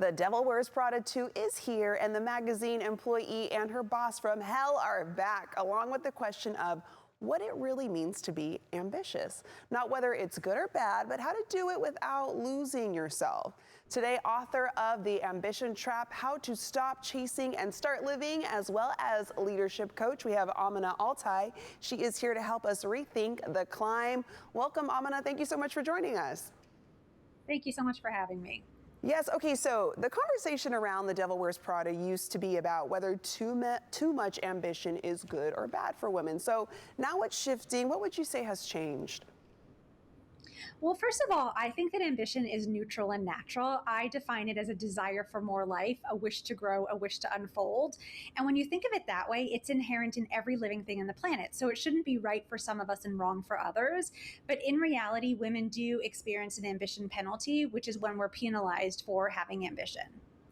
The Devil Wears Prada 2 is here, and the magazine employee and her boss from hell are back, along with the question of what it really means to be ambitious. Not whether it's good or bad, but how to do it without losing yourself. Today, author of The Ambition Trap, How to Stop Chasing and Start Living, as well as leadership coach, we have Amina Altai. She is here to help us rethink the climb. Welcome, Amina. Thank you so much for joining us. Thank you so much for having me. Yes, okay, so the conversation around The Devil Wears Prada used to be about whether too much ambition is good or bad for women. So now it's shifting. What would you say has changed? Well, first of all, I think that ambition is neutral and natural. I define it as a desire for more life, a wish to grow, a wish to unfold. And when you think of it that way, it's inherent in every living thing on the planet. So it shouldn't be right for some of us and wrong for others. But in reality, women do experience an ambition penalty, which is when we're penalized for having ambition.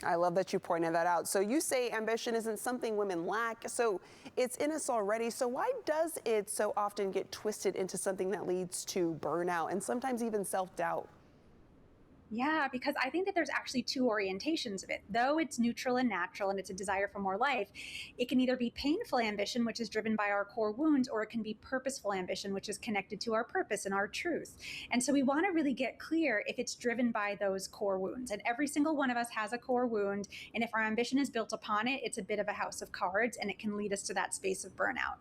I love that you pointed that out. So you say ambition isn't something women lack, so it's in us already. So why does it so often get twisted into something that leads to burnout and sometimes even self-doubt? Yeah, because I think that there's actually two orientations of it. Though it's neutral and natural and it's a desire for more life, it can either be painful ambition, which is driven by our core wounds, or it can be purposeful ambition, which is connected to our purpose and our truth. And so we want to really get clear if it's driven by those core wounds. And every single one of us has a core wound. And if our ambition is built upon it, it's a bit of a house of cards, and it can lead us to that space of burnout.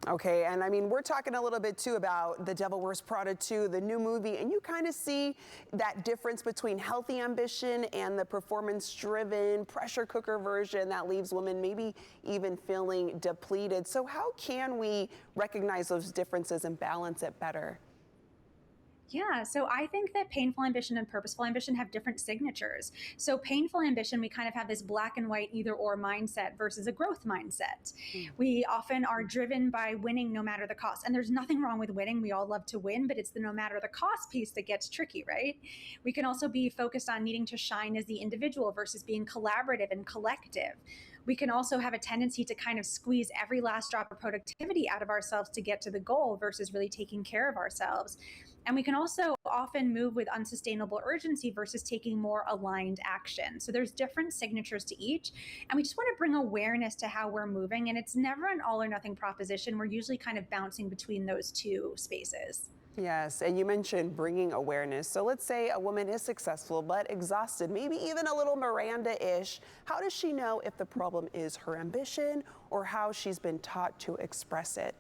Okay, and I mean, we're talking a little bit too about The Devil Wears Prada 2, the new movie, and you kind of see that difference between healthy ambition and the performance-driven pressure cooker version that leaves women maybe even feeling depleted. So how can we recognize those differences and balance it better? Yeah, so I think that painful ambition and purposeful ambition have different signatures. So, painful ambition, we kind of have this black and white either or mindset versus a growth mindset. We often are driven by winning no matter the cost. And there's nothing wrong with winning. We all love to win, but it's the no matter the cost piece that gets tricky, right? We can also be focused on needing to shine as the individual versus being collaborative and collective. We can also have a tendency to kind of squeeze every last drop of productivity out of ourselves to get to the goal versus really taking care of ourselves. And we can also often move with unsustainable urgency versus taking more aligned action. So there's different signatures to each. And we just want to bring awareness to how we're moving. And it's never an all or nothing proposition. We're usually kind of bouncing between those two spaces. Yes, and you mentioned bringing awareness. So let's say a woman is successful but exhausted, maybe even a little Miranda-ish. How does she know if the problem is her ambition or how she's been taught to express it?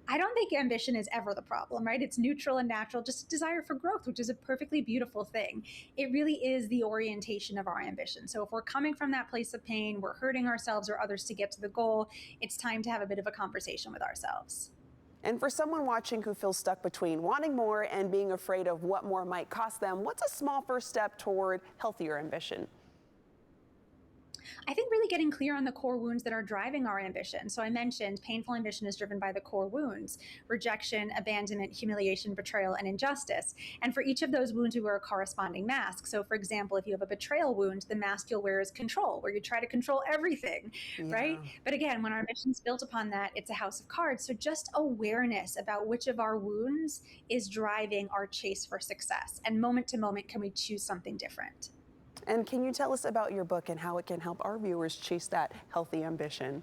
I don't think ambition is ever the problem, right? It's neutral and natural, just a desire for growth, which is a perfectly beautiful thing. It really is the orientation of our ambition. So if we're coming from that place of pain, we're hurting ourselves or others to get to the goal, it's time to have a bit of a conversation with ourselves. And for someone watching who feels stuck between wanting more and being afraid of what more might cost them, what's a small first step toward healthier ambition? I think really getting clear on the core wounds that are driving our ambition. So I mentioned painful ambition is driven by the core wounds: rejection, abandonment, humiliation, betrayal, and injustice. And for each of those wounds, we wear a corresponding mask. So for example, if you have a betrayal wound, the mask you'll wear is control, where you try to control everything, right? But again, when our ambition is built upon that, it's a house of cards. So just awareness about which of our wounds is driving our chase for success. And moment to moment, can we choose something different? And can you tell us about your book and how it can help our viewers chase that healthy ambition?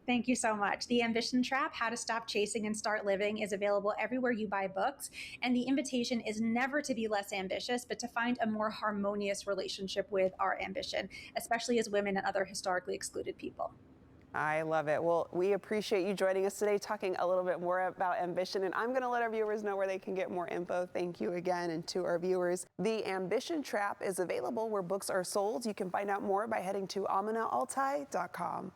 Thank you so much. The Ambition Trap, How to Stop Chasing and Start Living, is available everywhere you buy books. And the invitation is never to be less ambitious, but to find a more harmonious relationship with our ambition, especially as women and other historically excluded people. I love it. Well, we appreciate you joining us today, talking a little bit more about ambition. And I'm going to let our viewers know where they can get more info. Thank you again. And to our viewers, The Ambition Trap is available where books are sold. You can find out more by heading to AminaAltai.com.